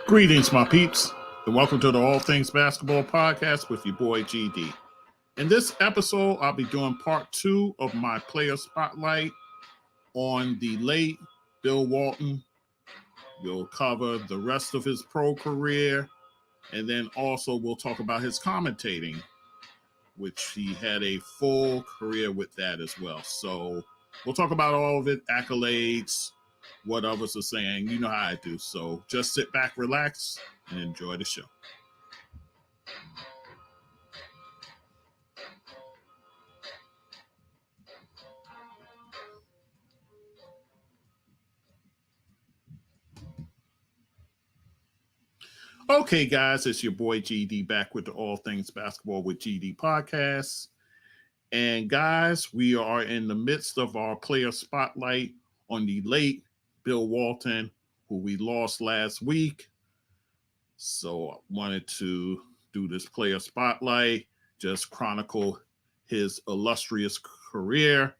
Greetings, my peeps, and welcome to the All Things Basketball Podcast with your boy GD. In this episode, I'll be doing part 2 of my player spotlight on the late Bill Walton. We'll cover the rest of his pro career, and then also we'll talk about his commentating, which he had a full career with that as well. So we'll talk about all of it, accolades, what others are saying. You know how I do. So just sit back, relax, and enjoy the show. Okay, guys, it's your boy GD back with the All Things Basketball with GD podcast. And guys, we are in the midst of our player spotlight on the late Bill Walton, who we lost last week. So I wanted to do this player spotlight, just chronicle his illustrious career.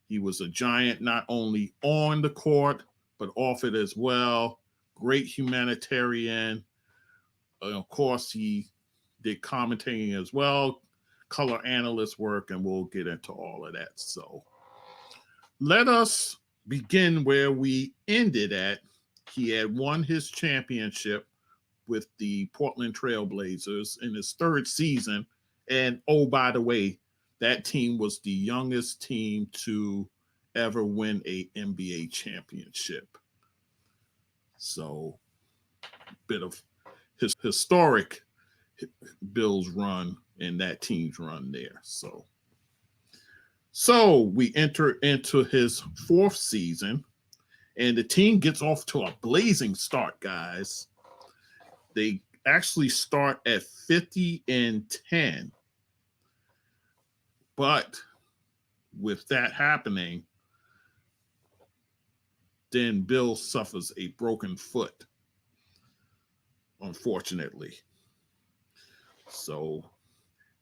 He was a giant not only on the court, but off it as well. Great humanitarian. Of course, he did commentating as well, color analyst work, and we'll get into all of that. So let us begin where we ended at. He had won his championship with the Portland Trailblazers in his third season. And oh, by the way, that team was the youngest team to ever win a NBA championship. So a bit of his historic Bill's run and that team's run there. So we enter into his fourth season, and the team gets off to a blazing start, guys. They actually start at 50-10. But with that happening, then Bill suffers a broken foot, unfortunately. So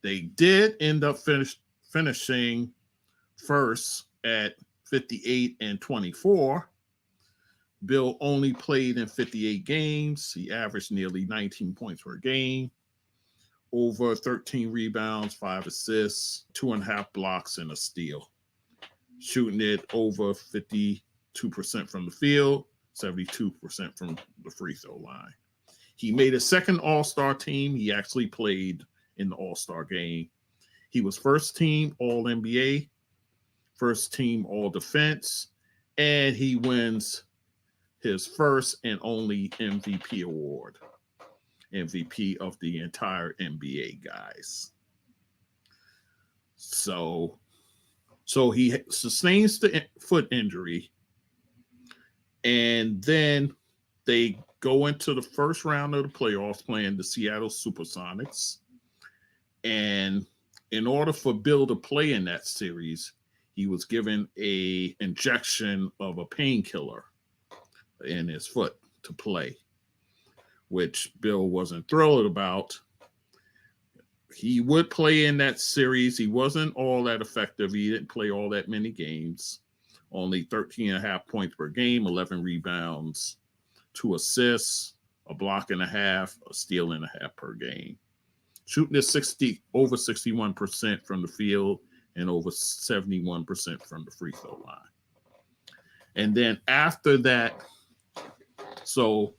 they did end up finishing first at 58-24. Bill only played in 58 games. He averaged nearly 19 points per game, over 13 rebounds, 5 assists, 2.5 blocks, and a steal. Shooting it over 52% from the field, 72% from the free throw line. He made a second All-Star team. He actually played in the All-Star game. He was first team All-NBA, first team All-Defense, and he wins his first and only MVP award. MVP of the entire NBA, guys. So he sustains the foot injury, and then they go into the first round of the playoffs playing the Seattle Supersonics. And in order for Bill to play in that series, he was given an injection of a painkiller in his foot to play, which Bill wasn't thrilled about. He would play in that series. He wasn't all that effective. He didn't play all that many games. Only 13.5 points per game, 11 rebounds, 2 assists, a block and a half, a steal and a half per game. Shooting at over 61% from the field and over 71% from the free throw line. And then after that, so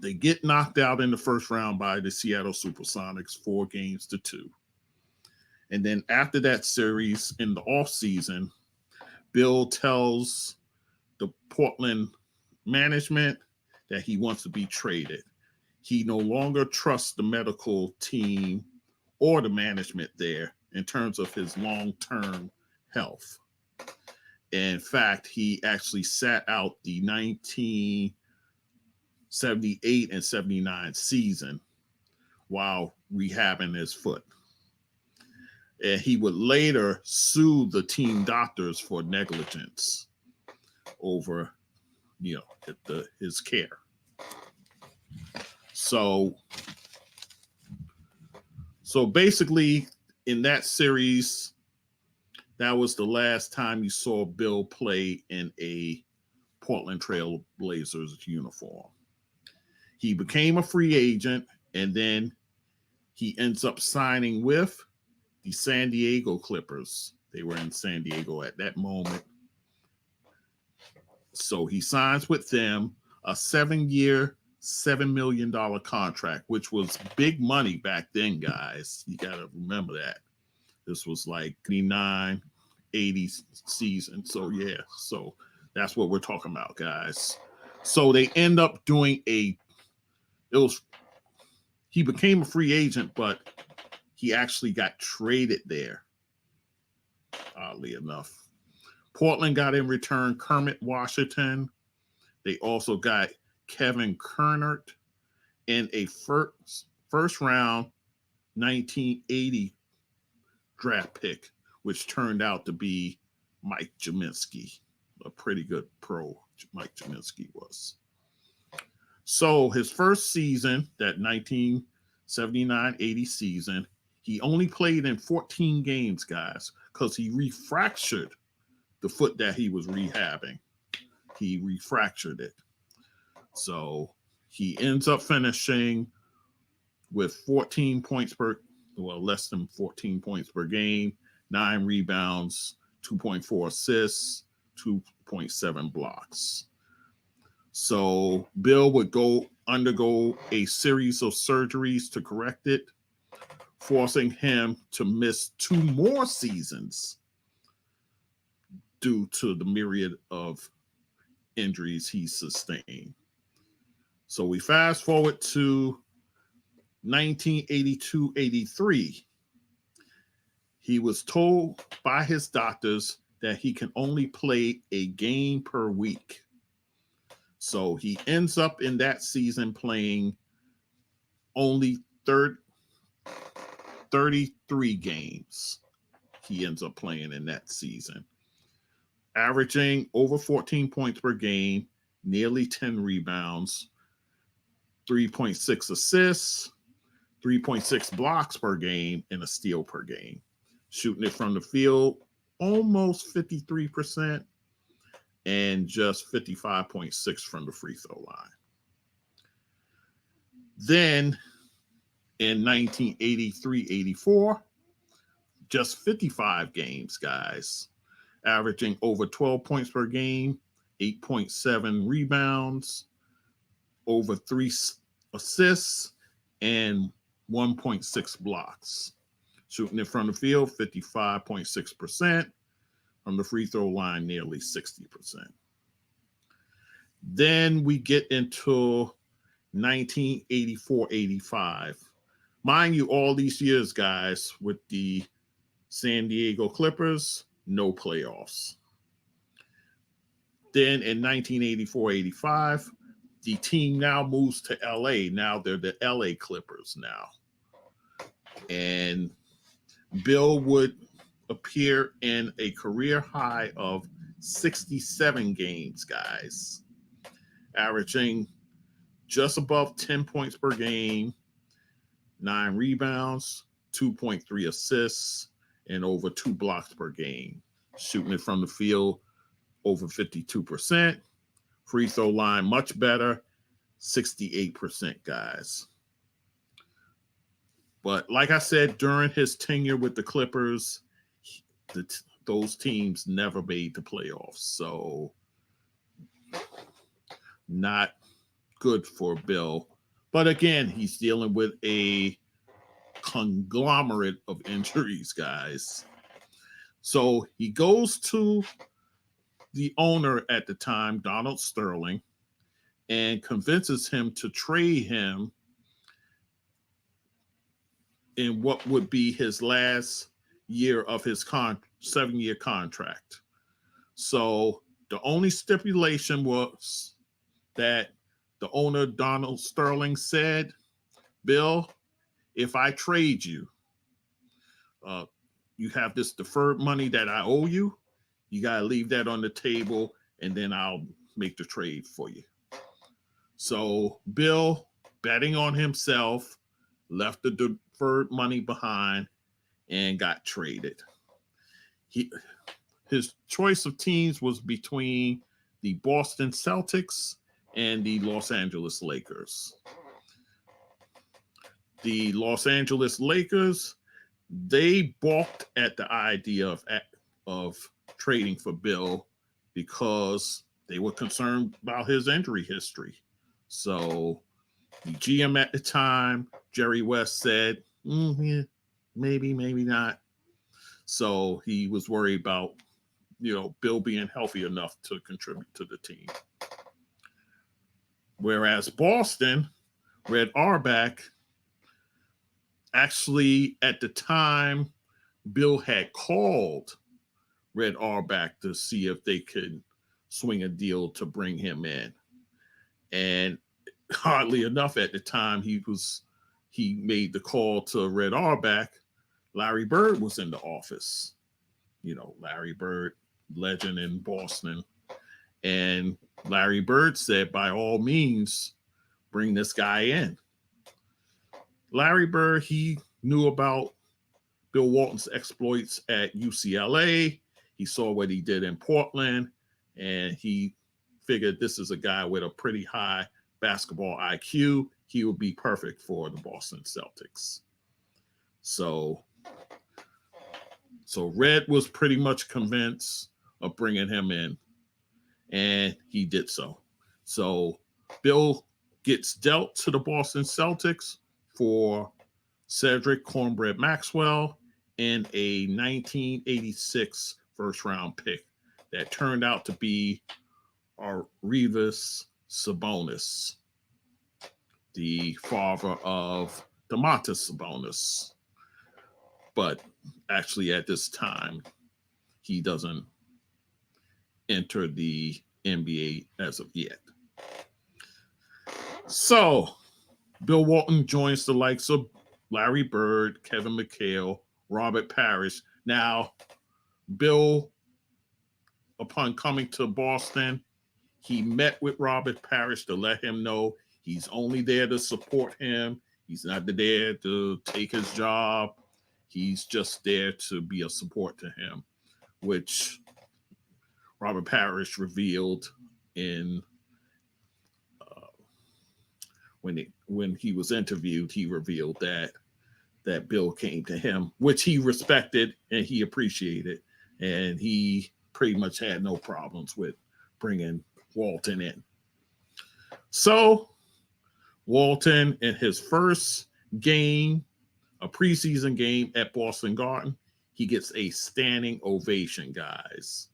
they get knocked out in the first round by the Seattle Supersonics, 4-2. And then after that series in the offseason, Bill tells the Portland management that he wants to be traded. He no longer trusts the medical team or the management there in terms of his long-term health. In fact, he actually sat out the 1978 and 79 season while rehabbing his foot. And he would later sue the team doctors for negligence over, his care. So basically, in that series, that was the last time you saw Bill play in a Portland Trailblazers uniform. He became a free agent, and then he ends up signing with the San Diego Clippers. They were in San Diego at that moment. So he signs with them a 7-year, $7 million contract, which was big money back then, guys. You got to remember that. This was like 89, 80 season. So, yeah. So that's what we're talking about, guys. So they end up doing he became a free agent, but he actually got traded there, oddly enough. Portland got in return Kermit Washington. They also got Kevin Kernert and a first round 1980 draft pick, which turned out to be Mike Jaminski, a pretty good pro. Mike Jaminski was. So his first season, that 1979-80 season, he only played in 14 games, guys, because he refractured the foot that he was rehabbing. He refractured it. So he ends up finishing with 14 points less than 14 points per game, 9 rebounds, 2.4 assists, 2.7 blocks. So Bill would undergo a series of surgeries to correct it, forcing him to miss 2 more seasons due to the myriad of injuries he sustained. So we fast forward to 1982-83. He was told by his doctors that he can only play a game per week. So he ends up in that season playing only 33 games. He ends up playing in that season, averaging over 14 points per game, nearly 10 rebounds, 3.6 assists, 3.6 blocks per game, and a steal per game. Shooting it from the field almost 53% and just 55.6 from the free throw line. Then in 1983-84, just 55 games, guys, averaging over 12 points per game, 8.7 rebounds, over 3 assists, and 1.6 blocks. Shooting it from the field, 55.6%. From the free throw line, nearly 60%. Then we get into 1984-85. Mind you, all these years, guys, with the San Diego Clippers, no playoffs. Then in 1984-85, the team now moves to LA. Now they're the LA Clippers now. And Bill would appear in a career high of 67 games, guys, averaging just above 10 points per game, 9 rebounds, 2.3 assists, and over 2 blocks per game. Shooting it from the field over 52%. Free throw line much better, 68%, guys. But like I said, during his tenure with the Clippers, those teams never made the playoffs. So not good for Bill. But again, he's dealing with a conglomerate of injuries, guys. So he goes to the owner at the time, Donald Sterling, and convinces him to trade him in what would be his last year of his 7-year contract. So the only stipulation was that the owner, Donald Sterling, said, Bill, if I trade you, you have this deferred money that I owe you. You got to leave that on the table, and then I'll make the trade for you. So Bill, betting on himself, left the deferred money behind and got traded. His choice of teams was between the Boston Celtics and the Los Angeles Lakers. The Los Angeles Lakers, they balked at the idea of trading for Bill because they were concerned about his injury history. So the GM at the time, Jerry West, said, yeah, maybe not. So he was worried about, Bill being healthy enough to contribute to the team. Whereas Boston, Red Auerbach, actually at the time, Bill had called Red Auerbach to see if they could swing a deal to bring him in. And oddly enough, at the time he made the call to Red Auerbach, Larry Bird was in the office. Larry Bird, legend in Boston. And Larry Bird said, by all means, bring this guy in. Larry Bird, he knew about Bill Walton's exploits at UCLA. He saw what he did in Portland, and he figured this is a guy with a pretty high basketball IQ. He would be perfect for the Boston Celtics. So Red was pretty much convinced of bringing him in, and he did so. So Bill gets dealt to the Boston Celtics for Cedric Cornbread Maxwell and a 1986 first-round pick that turned out to be Arvydas Sabonis, the father of Domantas Sabonis. But actually, at this time, he doesn't enter the NBA as of yet. So, Bill Walton joins the likes of Larry Bird, Kevin McHale, Robert Parrish. Now, Bill, upon coming to Boston, he met with Robert Parrish to let him know he's only there to support him. He's not there to take his job. He's just there to be a support to him, which Robert Parrish revealed in when he was interviewed. He revealed that Bill came to him, which he respected and he appreciated, and he pretty much had no problems with bringing Walton in. So Walton, in his first game, a preseason game at Boston Garden, he gets a standing ovation, guys.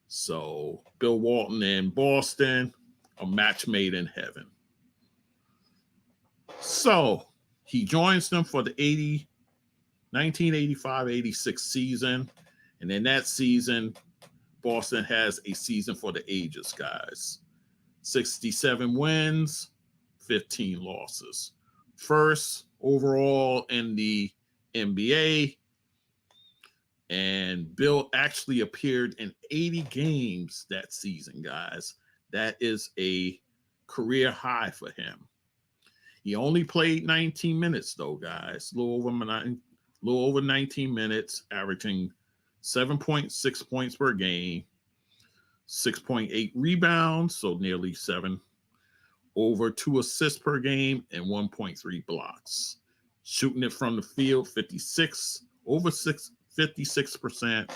So Bill Walton in Boston, a match made in heaven. So he joins them for the 1985-86 season. And in that season, Boston has a season for the ages, guys. 67 wins, 15 losses. First overall in the NBA. And Bill actually appeared in 80 games that season, guys. That is a career high for him. He only played 19 minutes, though, guys. A little over 19 minutes, averaging 7.6 points per game, 6.8 rebounds, so nearly 7, over 2 assists per game, and 1.3 blocks. Shooting it from the field, 56%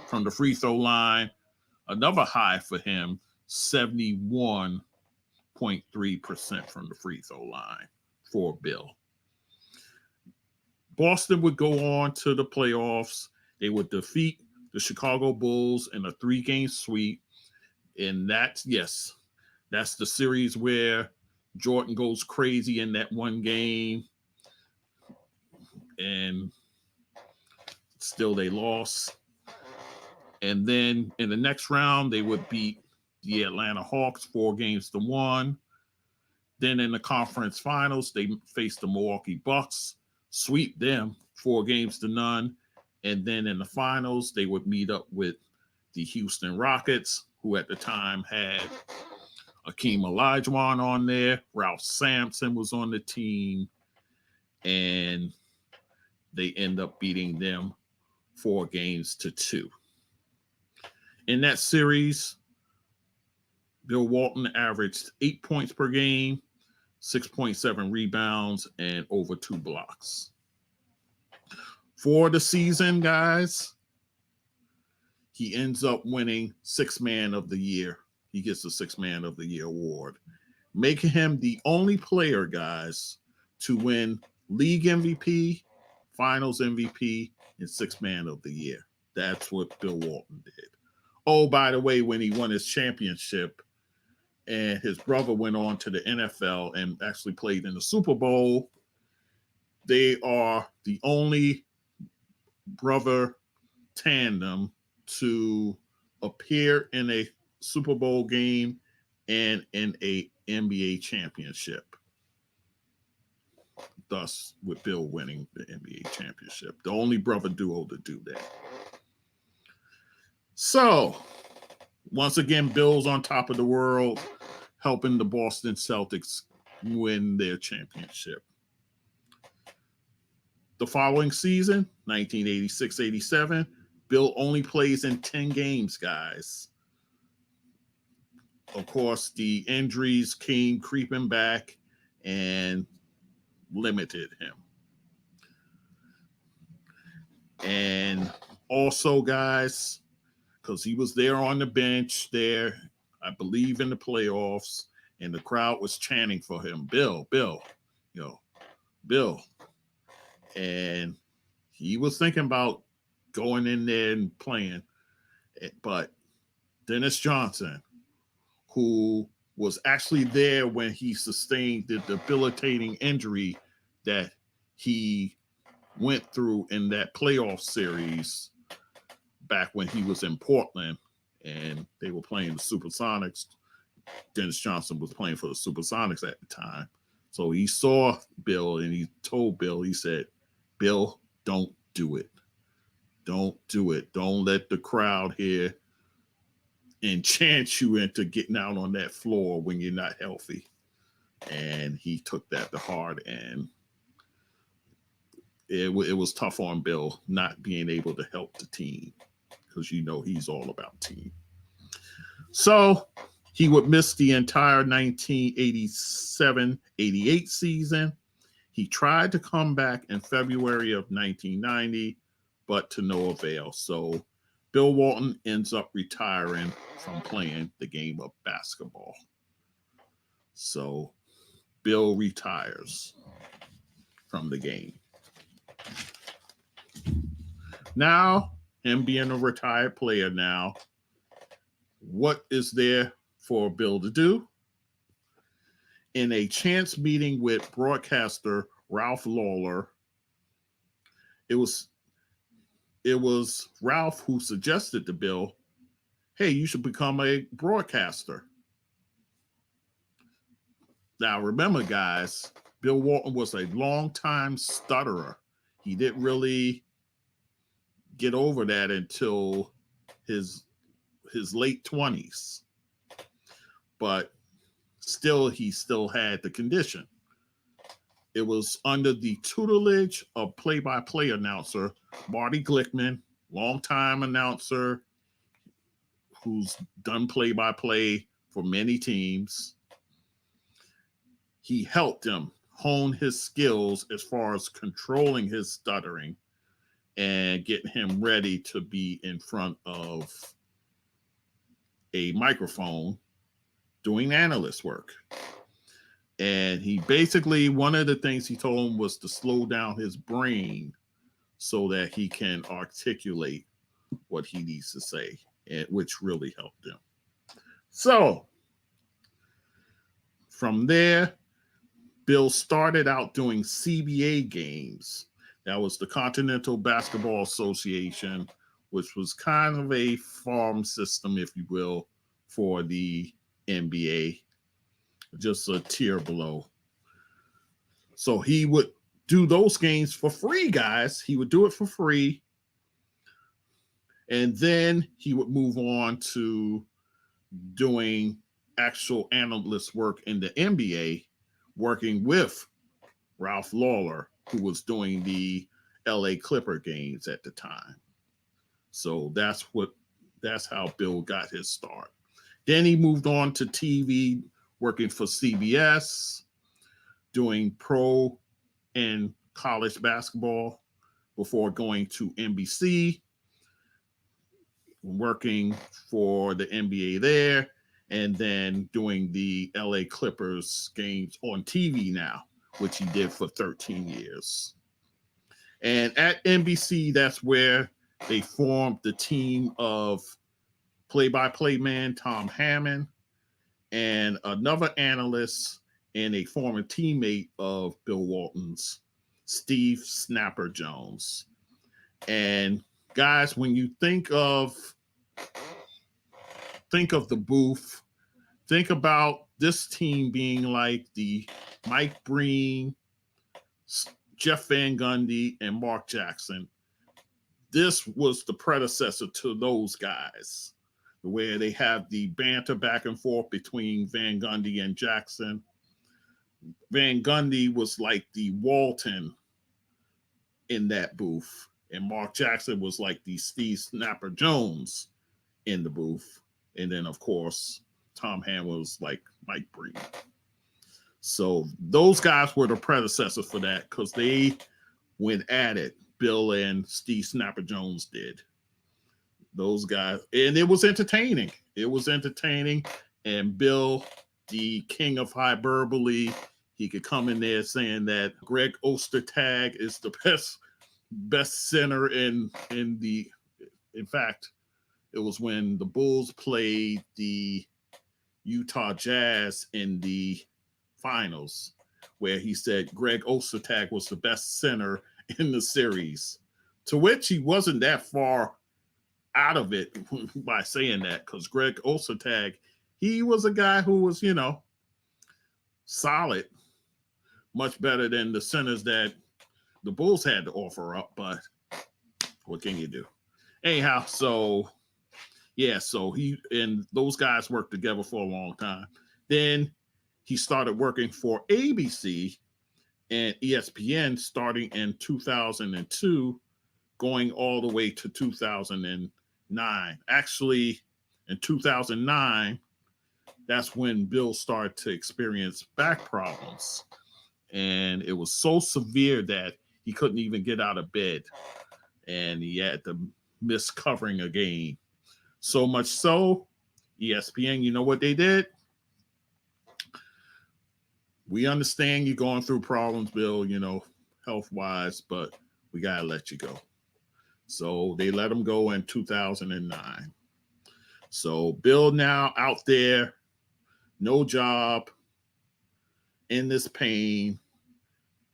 from the free throw line. Another high for him, 71.3% from the free throw line for Bill. Boston would go on to the playoffs. They would defeat the Chicago Bulls in a 3-game sweep. And that's the series where Jordan goes crazy in that one game. And still they lost. And then in the next round, they would beat the Atlanta Hawks 4-1. Then in the conference finals, they faced the Milwaukee Bucks, sweep them 4-0. And then in the finals, they would meet up with the Houston Rockets, who at the time had Akeem Olajuwon on there. Ralph Sampson was on the team. And they end up beating them 4-2. In that series, Bill Walton averaged 8 points per game, 6.7 rebounds, and over 2 blocks. For the season, guys, he ends up winning Sixth Man of the Year. He gets the Sixth Man of the Year award, making him the only player, guys, to win league MVP, finals MVP, and Sixth Man of the Year. That's what Bill Walton did. Oh, by the way, when he won his championship and his brother went on to the NFL and actually played in the Super Bowl, they are the only brother tandem to appear in a Super Bowl game and in a NBA championship. Thus, with Bill winning the NBA championship, the only brother duo to do that. So, once again, Bill's on top of the world, helping the Boston Celtics win their championship. The following season, 1986-87, Bill only plays in 10 games, guys. Of course, the injuries came creeping back and limited him. And also, guys, because he was there on the bench there, I believe in the playoffs, and the crowd was chanting for him, Bill, Bill, Bill. And he was thinking about going in there and playing. But Dennis Johnson, who was actually there when he sustained the debilitating injury that he went through in that playoff series back when he was in Portland and they were playing the Supersonics. Dennis Johnson was playing for the Supersonics at the time. So he saw Bill and he told Bill, he said, Bill, don't do it. Don't do it. Don't let the crowd here enchant you into getting out on that floor when you're not healthy. And he took that to heart, and it was tough on Bill not being able to help the team because he's all about team. So he would miss the entire 1987-88 season. He tried to come back in February of 1990, but to no avail. So Bill Walton ends up retiring from playing the game of basketball. So Bill retires from the game. Now, him being a retired player now, what is there for Bill to do? In a chance meeting with broadcaster Ralph Lawler, it was Ralph who suggested to Bill, hey, you should become a broadcaster. Now, remember, guys, Bill Walton was a long-time stutterer. He didn't really get over that until his late 20s. But he still had the condition. It was under the tutelage of play-by-play announcer Marty Glickman, longtime announcer who's done play-by-play for many teams. He helped him hone his skills as far as controlling his stuttering and getting him ready to be in front of a microphone doing analyst work. And he basically, one of the things he told him was to slow down his brain so that he can articulate what he needs to say, which really helped him. So from there, Bill started out doing CBA games. That was the Continental Basketball Association, which was kind of a farm system, if you will, for the NBA, just a tier below. So he would do those games for free, guys. He would do it for free. And then he would move on to doing actual analyst work in the NBA, working with Ralph Lawler, who was doing the LA Clipper games at the time. So that's how Bill got his start. Then he moved on to TV, working for CBS, doing pro and college basketball before going to NBC, working for the NBA there, and then doing the LA Clippers games on TV now, which he did for 13 years. And at NBC, that's where they formed the team of play-by-play man Tom Hammond and another analyst and a former teammate of Bill Walton's, Steve Snapper Jones. And guys, when you think of the booth, think about this team being like the Mike Breen, Jeff Van Gundy, and Mark Jackson. This was the predecessor to those guys, where they have the banter back and forth between Van Gundy and Jackson. Van Gundy was like the Walton in that booth, and Mark Jackson was like the Steve Snapper Jones in the booth. And then, of course, Tom Hammond was like Mike Breen. So those guys were the predecessors for that because they went at it. Bill and Steve Snapper Jones did. Those guys, and it was entertaining. It was entertaining. And Bill, the king of hyperbole, he could come in there saying that Greg Ostertag is the best center in fact, it was when the Bulls played the Utah Jazz in the finals, where he said Greg Ostertag was the best center in the series, to which he wasn't that far out of it by saying that, because Greg Ostertag, he was a guy who was, solid, much better than the centers that the Bulls had to offer up, but what can you do? Anyhow, so he and those guys worked together for a long time. Then he started working for ABC and ESPN starting in 2002, going all the way to 2009. Actually, in 2009, that's when Bill started to experience back problems. And it was so severe that he couldn't even get out of bed. And he had to miss covering a game. So much so, ESPN, you know what they did? We understand you're going through problems, Bill, health-wise, but we got to let you go. So they let him go in 2009. So Bill now out there, no job, in this pain.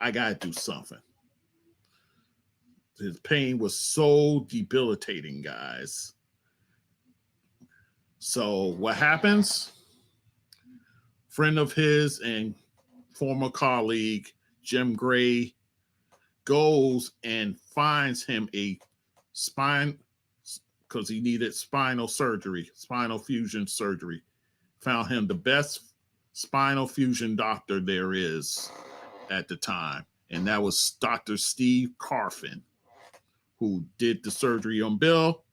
I got to do something. His pain was so debilitating, guys. So what happens? Friend of his and former colleague, Jim Gray, goes and finds him a spine, because he needed spinal fusion surgery. Found him the best spinal fusion doctor there is at the time. And that was Dr. Steve Carfin, who did the surgery on Bill.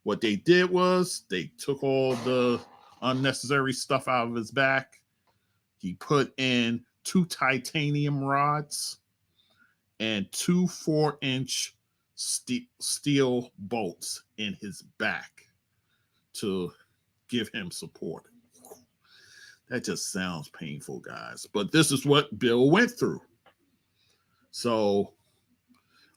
What they did was they took all the unnecessary stuff out of his back. He put in 2 titanium rods and 2 4-inch steel bolts in his back to give him support. That just sounds painful, guys. But this is what Bill went through. So,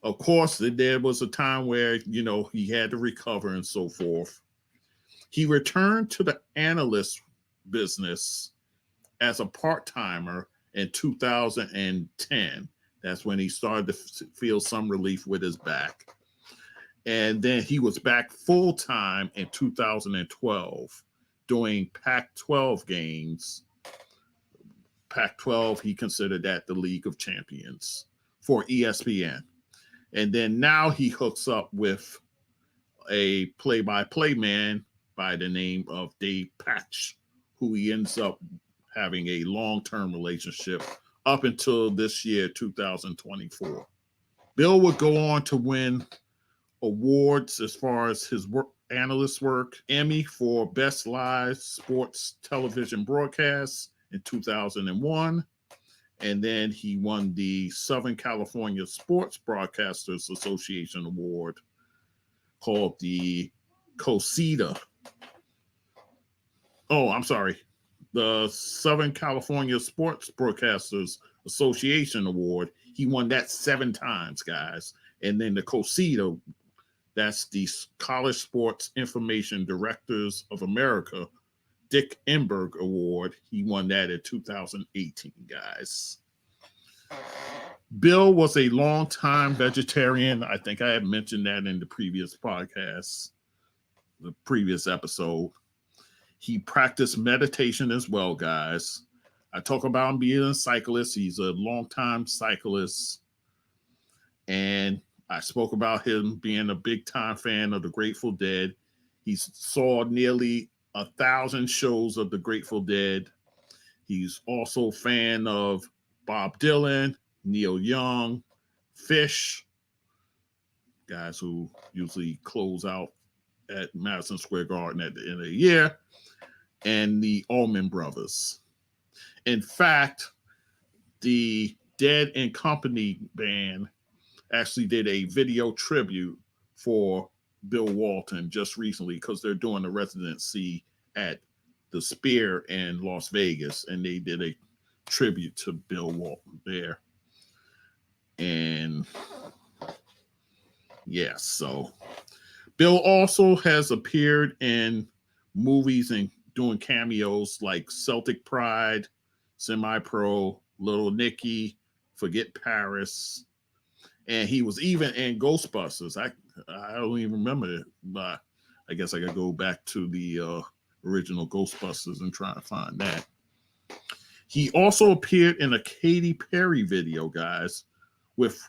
of course, there was a time where, he had to recover and so forth. He returned to the analyst business as a part-timer in 2010. That's when he started to feel some relief with his back. And then he was back full-time in 2012 doing Pac-12 games. Pac-12, he considered that the League of Champions for ESPN. And then now he hooks up with a play-by-play man by the name of Dave Patch, who he ends up having a long-term relationship up until this year, 2024. Bill would go on to win awards as far as his work, analyst work, Emmy for Best Live Sports Television Broadcast in 2001. And then he won the Southern California Sports Broadcasters Association Award called the COSIDA. Oh, I'm sorry. The Southern California Sports Broadcasters Association Award. He won that 7 times, guys. And then the COSIDA, that's the College Sports Information Directors of America, Dick Enberg Award. He won that in 2018, guys. Bill was a longtime vegetarian. I think I had mentioned that in the previous podcast, the previous episode. He practiced meditation as well, guys. I talk about him being a cyclist. He's a longtime cyclist. And I spoke about him being a big-time fan of the Grateful Dead. He saw nearly 1,000 shows of the Grateful Dead. He's also a fan of Bob Dylan, Neil Young, Fish, guys who usually close out at Madison Square Garden at the end of the year, and the Allman Brothers. In fact, the Dead and Company band actually did a video tribute for Bill Walton just recently because they're doing a residency at the Sphere in Las Vegas, and they did a tribute to Bill Walton there. And yeah, so Bill also has appeared in movies and doing cameos like Celtic Pride, Semi-Pro, Little Nicky, Forget Paris, and he was even in Ghostbusters. I don't even remember it, but I guess I gotta go back to the original Ghostbusters and try to find that. He also appeared in a Katy Perry video, guys, with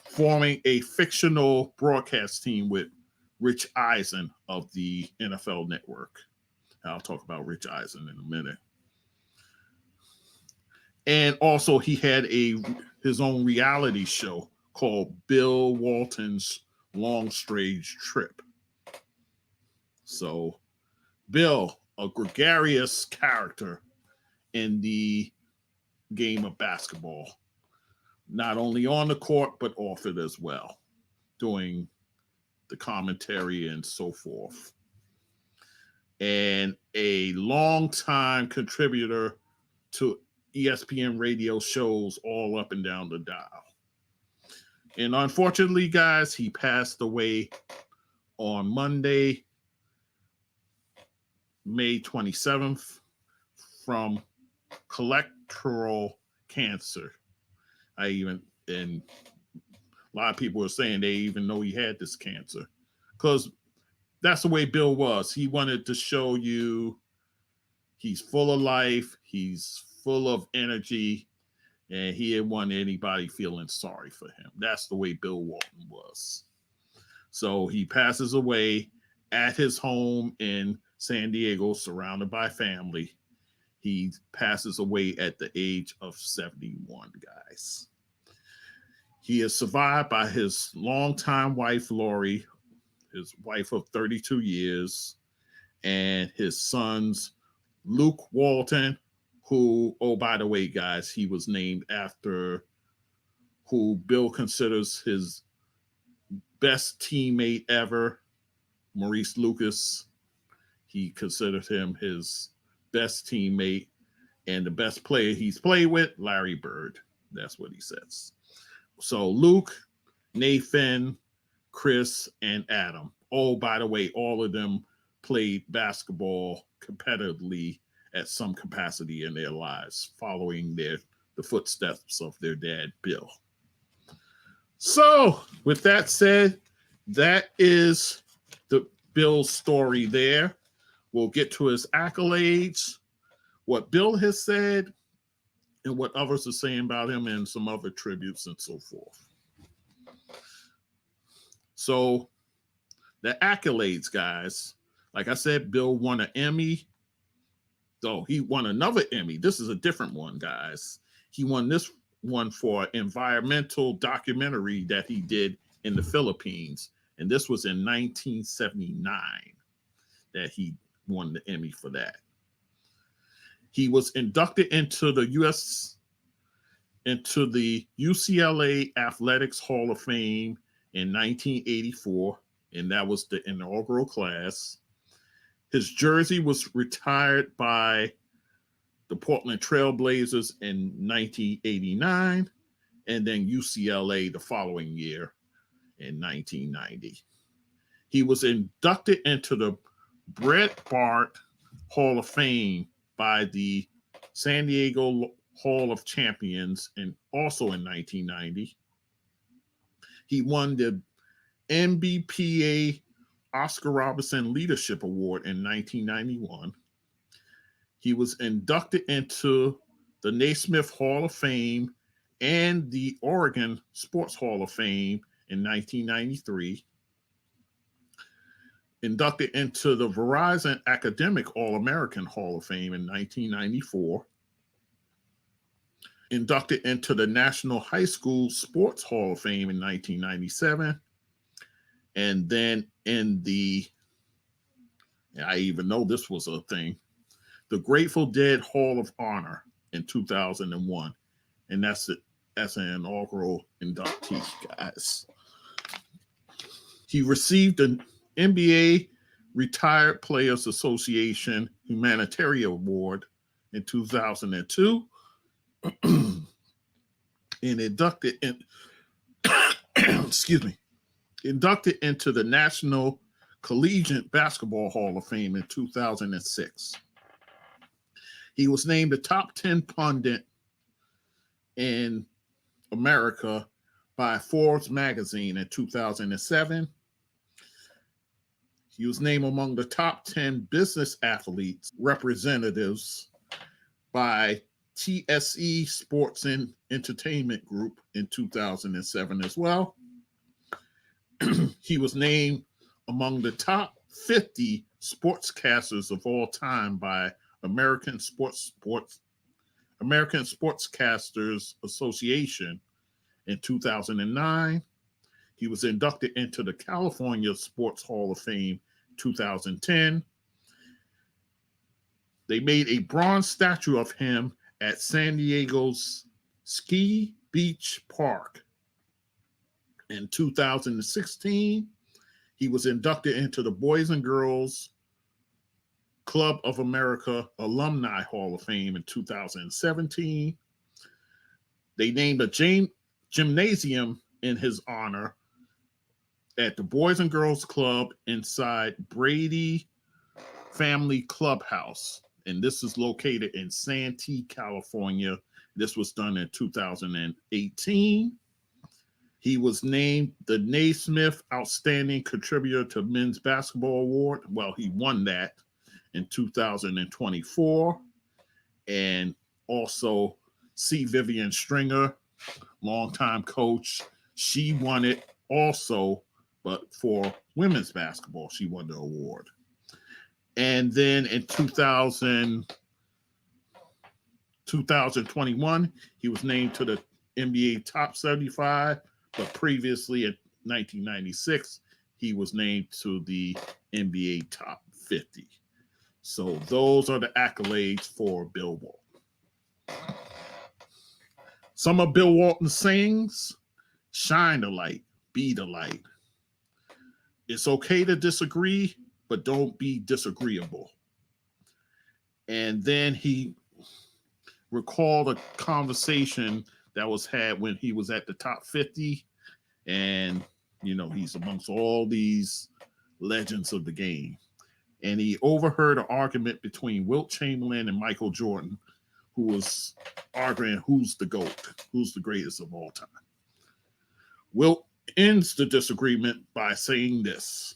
forming a fictional broadcast team with Rich Eisen of the NFL Network. I'll talk about Rich Eisen in a minute. And also he had his own reality show called Bill Walton's Long Strange Trip. So Bill, a gregarious character in the game of basketball, not only on the court, but off it as well, doing the commentary and so forth. And a longtime contributor to ESPN radio shows all up and down the dial. And unfortunately, guys, he passed away on Monday, May 27th, from colorectal cancer. And a lot of people are saying they even know he had this cancer, because that's the way Bill was. He wanted to show you he's full of life, he's full of energy, and he didn't want anybody feeling sorry for him. That's the way Bill Walton was. So he passes away at his home in San Diego, surrounded by family. He passes away at the age of 71, guys. He is survived by his longtime wife, Lori, his wife of 32 years, and his sons, Luke Walton, who, oh, by the way, guys, he was named after who Bill considers his best teammate ever, Maurice Lucas. He considered him his best teammate, and the best player he's played with, Larry Bird. That's what he says. So Luke, Nathan, Chris, and Adam. Oh, by the way, all of them played basketball competitively at some capacity in their lives, following the footsteps of their dad, Bill. So, with that said, that is the Bill's story there. We'll get to his accolades, what Bill has said, and what others are saying about him, and some other tributes and so forth. So, the accolades, guys. Like I said, Bill won an Emmy. So he won another Emmy. This is a different one, guys. He won this one for environmental documentary that he did in the Philippines. And this was in 1979 that he won the Emmy for that. He was inducted into the UCLA Athletics Hall of Fame in 1984, and that was the inaugural class. His jersey was retired by the Portland Trailblazers in 1989, and then UCLA the following year in 1990. He was inducted into the Bret Bart Hall of Fame by the San Diego Hall of Champions, and also in 1990. He won the NBPA Oscar Robertson Leadership Award in 1991. He was inducted into the Naismith Hall of Fame and the Oregon Sports Hall of Fame in 1993. Inducted into the Verizon Academic All-American Hall of Fame in 1994. Inducted into the National High School Sports Hall of Fame in 1997. And then I even know this was a thing, the Grateful Dead Hall of Honor in 2001. And that's it. As an inaugural inductee, guys. He received an NBA Retired Players Association Humanitarian Award in 2002 and inducted into the National Collegiate Basketball Hall of Fame in 2006. He was named the top 10 pundit in America by Forbes magazine in 2007. He was named among the top 10 business athletes representatives by TSE Sports and Entertainment Group in 2007 as well. He was named among the top 50 sportscasters of all time by American Sportscasters Association in 2009. He was inducted into the California Sports Hall of Fame 2010. They made a bronze statue of him at San Diego's Ski Beach Park. In 2016, he was inducted into the Boys and Girls Club of America Alumni Hall of Fame in 2017. They named a gymnasium in his honor at the Boys and Girls Club inside Brady Family Clubhouse. And this is located in Santee, California. This was done in 2018. He was named the Naismith Outstanding Contributor to Men's Basketball Award. Well, he won that in 2024. And also C. Vivian Stringer, longtime coach, she won it also, but for women's basketball, she won the award. And then in 2021, he was named to the NBA Top 75, but previously in 1996, he was named to the NBA Top 50. So those are the accolades for Bill Walton. Some of Bill Walton's sayings: shine the light, be the light. It's okay to disagree, but don't be disagreeable. And then he recalled a conversation that was had when he was at the top 50. And, you know, he's amongst all these legends of the game. And he overheard an argument between Wilt Chamberlain and Michael Jordan, who was arguing who's the GOAT, who's the greatest of all time. Wilt ends the disagreement by saying this: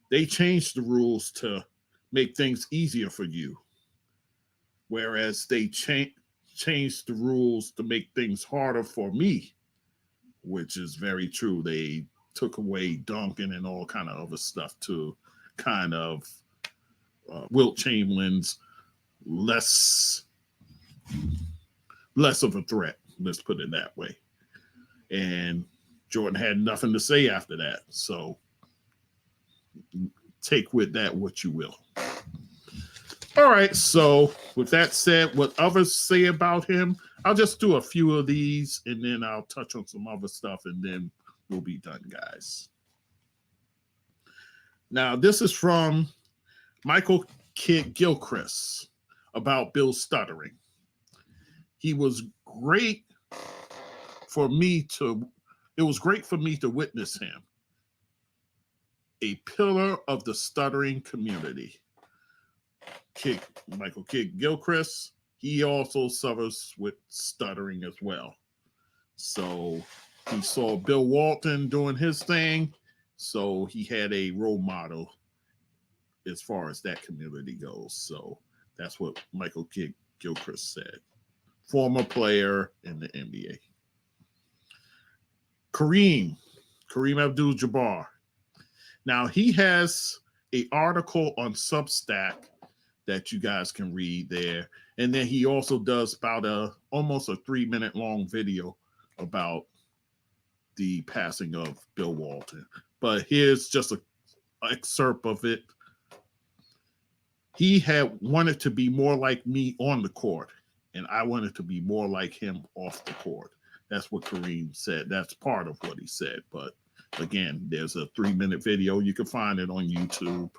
they changed the rules to make things easier for you, whereas they changed the rules to make things harder for me, which is very true. They took away dunking and all kind of other stuff to kind of Wilt Chamberlain's less of a threat, let's put it that way. And Jordan had nothing to say after that. So take with that what you will. All right. So with that said, what others say about him, I'll just do a few of these and then I'll touch on some other stuff and then we'll be done, guys. Now, this is from Michael Kidd Gilchrist about Bill stuttering. It was great for me to witness him, a pillar of the stuttering community. Michael Kidd Gilchrist, he also suffers with stuttering as well. So he saw Bill Walton doing his thing, so he had a role model as far as that community goes. So that's what Michael Kidd Gilchrist said. Former player in the NBA. Kareem Abdul-Jabbar. Now, he has an article on Substack that you guys can read there. And then he also does about almost a 3-minute long video about the passing of Bill Walton. But here's just an excerpt of it. He had wanted to be more like me on the court, and I wanted to be more like him off the court. That's what Kareem said. That's part of what he said. But again, there's a 3-minute video. You can find it on YouTube.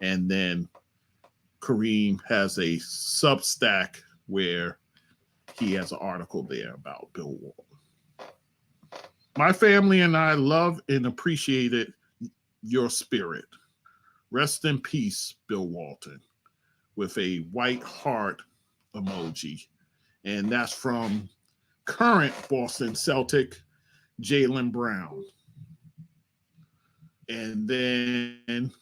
And then Kareem has a Substack where he has an article there about Bill Walton. My family and I love and appreciated your spirit. Rest in peace, Bill Walton, with a white heart emoji. And that's from current Boston Celtic, Jaylen Brown. And then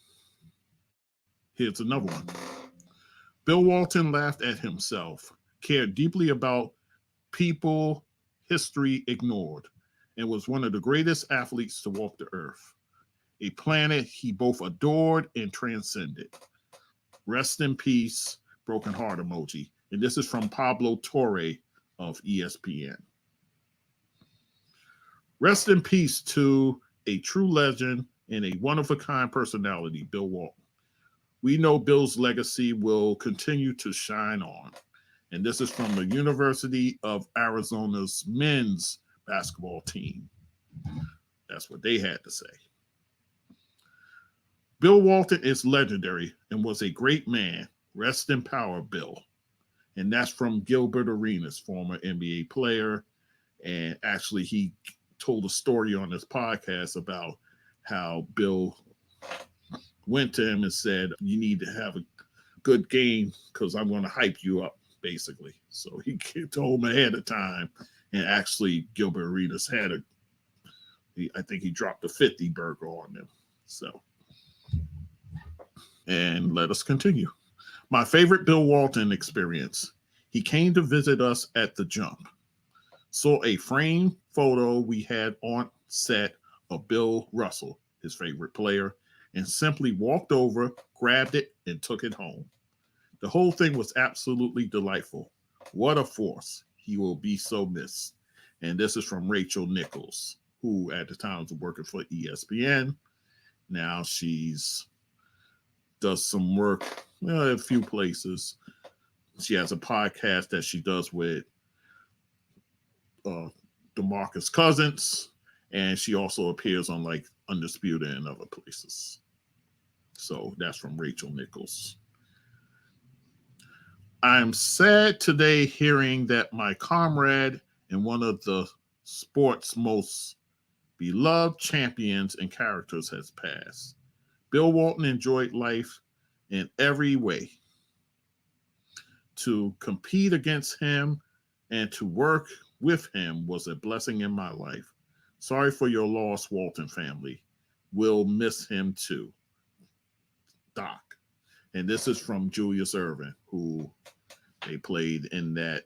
here's another one. Bill Walton laughed at himself, cared deeply about people history ignored, and was one of the greatest athletes to walk the earth. A planet he both adored and transcended. Rest in peace, broken heart emoji. And this is from Pablo Torre of ESPN. Rest in peace to a true legend and a one-of-a-kind personality, Bill Walton. We know Bill's legacy will continue to shine on. And this is from the University of Arizona's men's basketball team. That's what they had to say. Bill Walton is legendary and was a great man. Rest in power, Bill. And that's from Gilbert Arenas, former NBA player. And actually, he told a story on this podcast about how Bill went to him and said, you need to have a good game because I'm going to hype you up, basically. So he told him ahead of time. And actually, Gilbert Arenas I think he dropped a 50 burger on them. So, and let us continue. My favorite Bill Walton experience. He came to visit us at the Jump. Saw a framed photo we had on set of Bill Russell, his favorite player, and simply walked over, grabbed it, and took it home. The whole thing was absolutely delightful. What a force. He will be so missed. And this is from Rachel Nichols, who at the time was working for ESPN. Now does some work a few places. She has a podcast that she does with DeMarcus Cousins, and she also appears on like Undisputed and other places. So that's from Rachel Nichols. I'm sad today hearing that my comrade and one of the sport's most beloved champions and characters has passed. Bill Walton enjoyed life in every way. To compete against him and to work with him was a blessing in my life. Sorry for your loss, Walton family. We'll miss him too. Doc. And this is from Julius Erving, who they played in that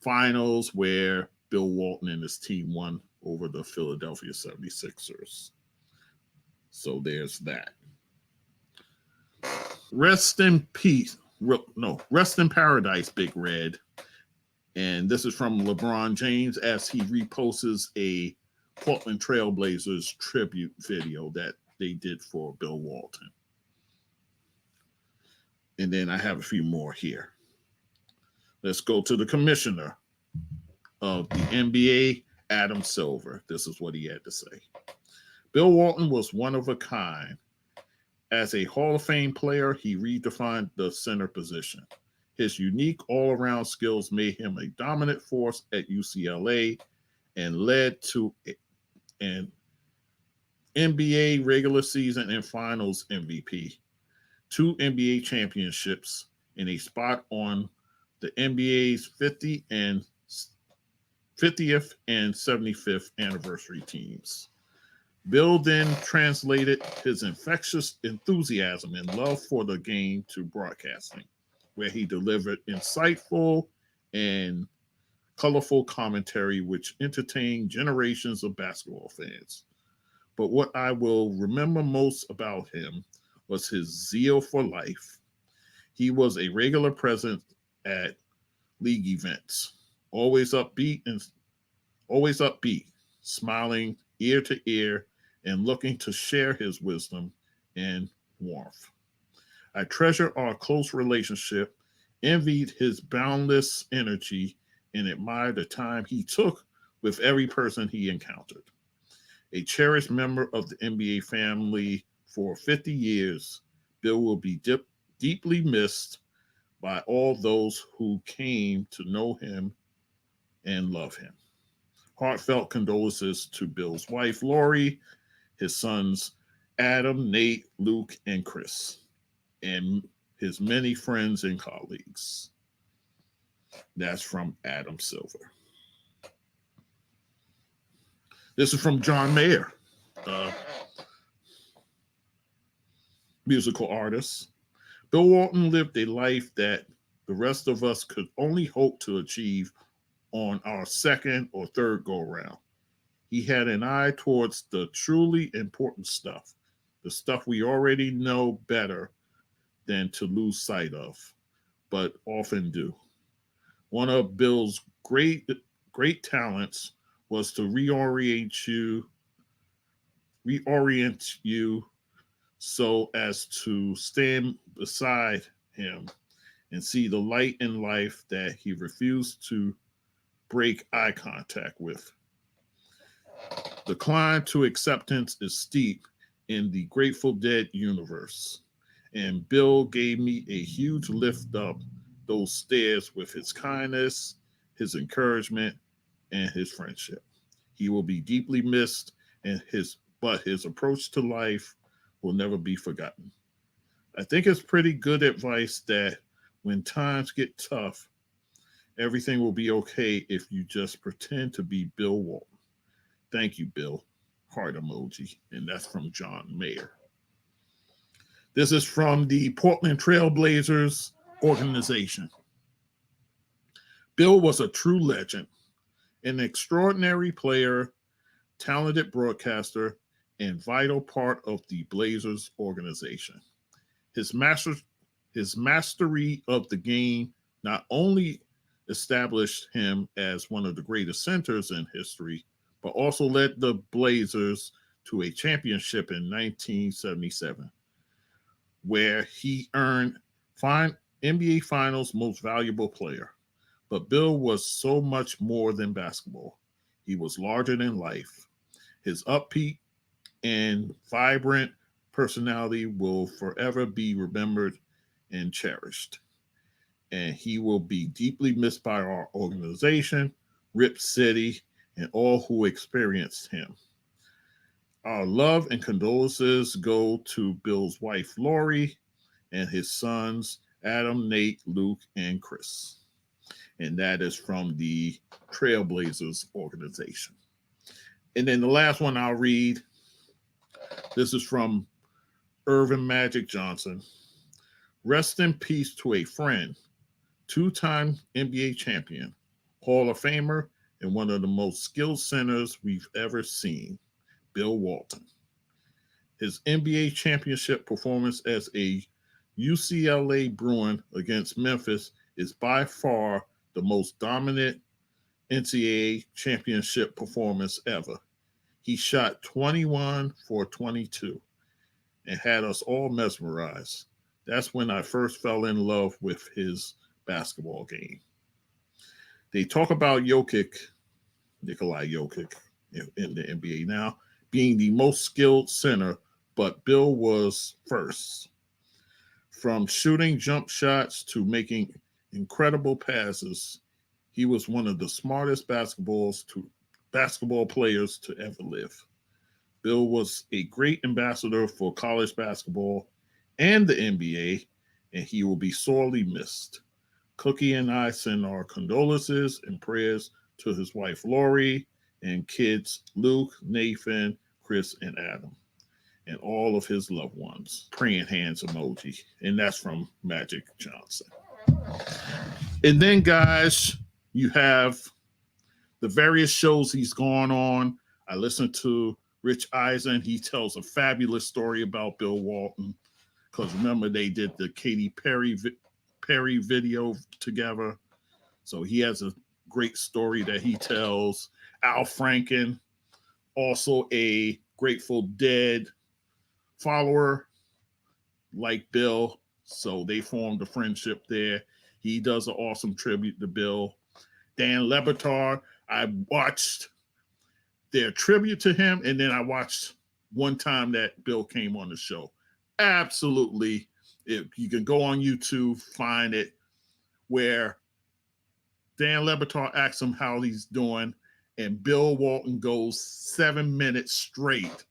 finals where Bill Walton and his team won over the Philadelphia 76ers. So there's that. Rest in peace. No, rest in paradise, Big Red. And this is from LeBron James as he reposts a Portland Trailblazers tribute video that they did for Bill Walton. And then I have a few more here. Let's go to the commissioner of the NBA, Adam Silver. This is what he had to say. Bill Walton was one of a kind. As a Hall of Fame player, he redefined the center position. His unique all-around skills made him a dominant force at UCLA and led to an NBA regular season and finals MVP, 2 NBA championships, and a spot on the NBA's 50th and 75th anniversary teams. Bill then translated his infectious enthusiasm and love for the game to broadcasting, where he delivered insightful and colorful commentary which entertained generations of basketball fans. But what I will remember most about him was his zeal for life. He was a regular presence at league events, always upbeat, smiling ear to ear and looking to share his wisdom and warmth. I treasure our close relationship, envied his boundless energy, and admired the time he took with every person he encountered. A cherished member of the NBA family for 50 years, Bill will be deeply missed by all those who came to know him and love him. Heartfelt condolences to Bill's wife, Lori, his sons, Adam, Nate, Luke, and Chris, and his many friends and colleagues. That's from Adam Silver. This is from John Mayer, musical artist. Bill Walton lived a life that the rest of us could only hope to achieve on our second or third go round. He had an eye towards the truly important stuff, the stuff we already know better than to lose sight of, but often do. One of Bill's great talents was to reorient you so as to stand beside him and see the light in life that he refused to break eye contact with. The climb to acceptance is steep in the Grateful Dead universe, and Bill gave me a huge lift up those stairs with his kindness, his encouragement, and his friendship. He will be deeply missed, but his approach to life will never be forgotten. I think it's pretty good advice that when times get tough, everything will be okay if you just pretend to be Bill Walton. Thank you, Bill. Heart emoji. And that's from John Mayer. This is from the Portland Trailblazers organization. Bill was a true legend, an extraordinary player, talented broadcaster, and vital part of the Blazers organization. His mastery of the game not only established him as one of the greatest centers in history, but also led the Blazers to a championship in 1977, where he earned NBA Finals Most Valuable Player. But Bill was so much more than basketball. He was larger than life. His upbeat and vibrant personality will forever be remembered and cherished. And he will be deeply missed by our organization, Rip City, and all who experienced him. Our love and condolences go to Bill's wife, Lori, and his sons, Adam, Nate, Luke, and Chris. And that is from the Trailblazers organization. And then the last one I'll read, this is from Irvin Magic Johnson. Rest in peace to a friend, 2-time NBA champion, Hall of Famer, and one of the most skilled centers we've ever seen, Bill Walton. His NBA championship performance as a UCLA Bruin against Memphis is by far the most dominant NCAA championship performance ever. He shot 21 for 22 and had us all mesmerized. That's when I first fell in love with his basketball game. They talk about Nikolai Jokic in the NBA now, being the most skilled center, but Bill was first. From shooting jump shots to making incredible passes, he was one of the smartest basketball players to ever live. Bill was a great ambassador for college basketball and the NBA, and he will be sorely missed. Cookie and I send our condolences and prayers to his wife Lori and kids Luke, Nathan, Chris, and Adam, and all of his loved ones. Praying hands emoji. And that's from Magic Johnson. And then, guys, you have the various shows he's gone on. I listened to Rich Eisen. He tells a fabulous story about Bill Walton. Because remember, they did the Katy Perry video together. So he has a great story that he tells. Al Franken, also a Grateful Dead follower like Bill. So they formed a friendship there. He does an awesome tribute to Bill. Dan Le Batard, I watched their tribute to him, and then I watched one time that Bill came on the show. Absolutely. You can go on YouTube, find it, where Dan Le Batard asks him how he's doing, and Bill Walton goes 7 minutes straight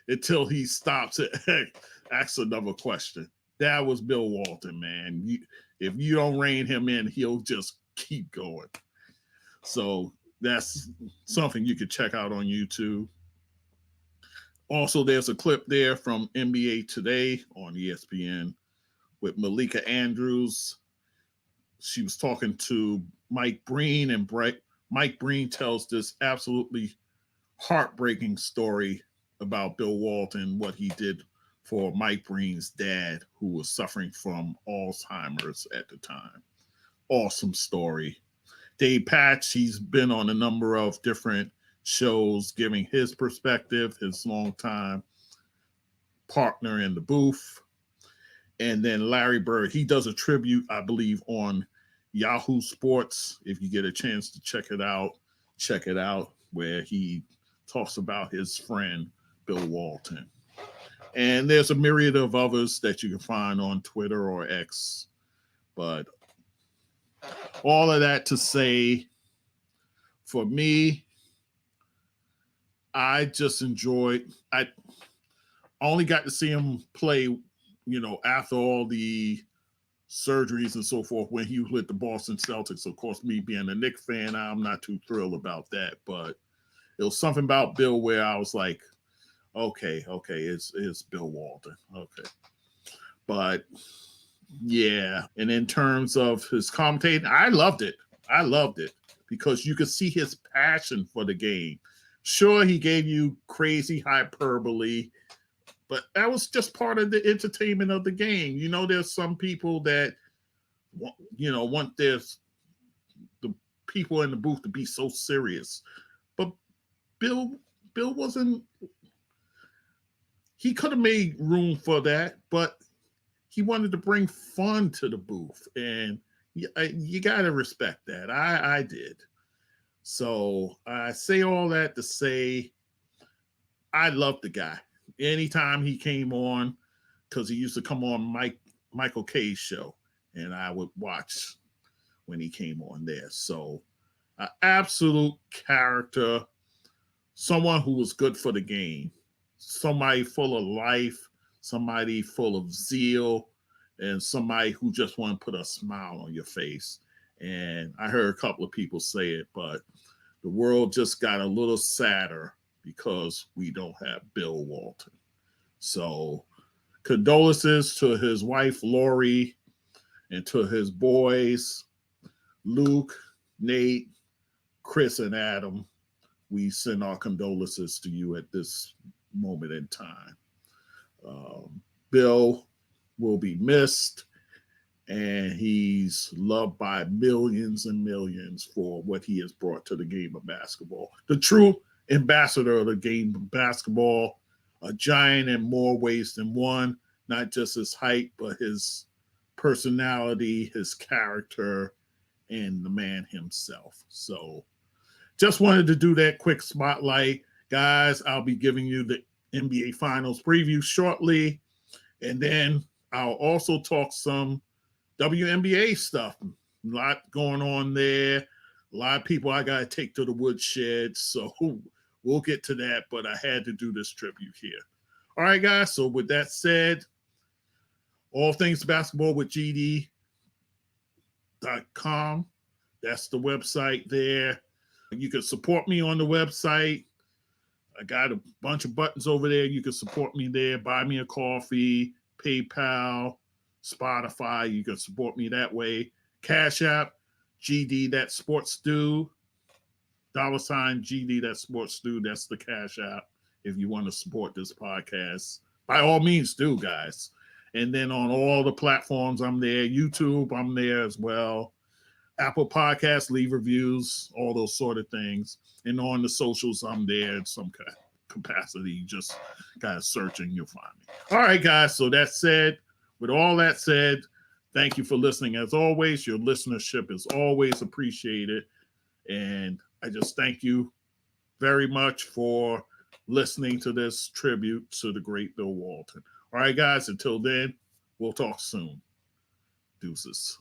until he stops and asks another question. That was Bill Walton, man. If you don't rein him in, he'll just keep going. So that's something you could check out on YouTube. Also, there's a clip there from NBA Today on ESPN with Malika Andrews. She was talking to Mike Breen, and Mike Breen tells this absolutely heartbreaking story about Bill Walton, what he did for Mike Breen's dad, who was suffering from Alzheimer's at the time. Awesome story. Dave Patch, he's been on a number of different shows giving his perspective, his longtime partner in the booth. And then Larry Bird, he does a tribute, I believe, on Yahoo Sports. If you get a chance to check it out, where he talks about his friend, Bill Walton. And there's a myriad of others that you can find on Twitter or X. But all of that to say, for me, I just enjoyed. I only got to see him play, after all the surgeries and so forth when he was with the Boston Celtics. Of course, me being a Knicks fan, I'm not too thrilled about that. But it was something about Bill where I was like, okay, it's Bill Walton. Okay. But yeah, and in terms of his commentating, I loved it because you could see his passion for the game. Sure, he gave you crazy hyperbole, but that was just part of the entertainment of the game. There's some people that, want the people in the booth to be so serious. But Bill wasn't, he could have made room for that, but he wanted to bring fun to the booth. And you got to respect that. I did. So I say all that to say I love the guy. Anytime he came on, because he used to come on Michael K's show, and I would watch when he came on there. So an absolute character, someone who was good for the game, somebody full of life, somebody full of zeal, and somebody who just want to put a smile on your face. And I heard a couple of people say it, but the world just got a little sadder because we don't have Bill Walton. So condolences to his wife, Lori, and to his boys, Luke, Nate, Chris, and Adam. We send our condolences to you at this moment in time. Bill will be missed. and he's loved by millions and millions for what he has brought to the game of basketball. The true ambassador of the game of basketball, a giant in more ways than one, not just his height, but his personality, his character, and the man himself. So just wanted to do that quick spotlight. Guys, I'll be giving you the NBA Finals preview shortly, and then I'll also talk some WNBA stuff. A lot going on there. A lot of people I got to take to the woodshed. So we'll get to that, but I had to do this tribute here. All right, guys. So with that said, all things basketball with gd.com. That's the website there. You can support me on the website. I got a bunch of buttons over there. You can support me there. Buy me a coffee, PayPal, Spotify. You can support me that way. CashApp, gdthatsportsdude. $ gdthatsportsdude. That's the Cash App. If you want to support this podcast, by all means do, guys. And then on all the platforms, I'm there. YouTube, I'm there as well. Apple Podcasts, leave reviews, all those sort of things. And on the socials, I'm there in some capacity. You just got to search and you'll find me. All right, guys. So that said, with all that said, thank you for listening. As always, your listenership is always appreciated. And I just thank you very much for listening to this tribute to the great Bill Walton. All right, guys. Until then, we'll talk soon. Deuces.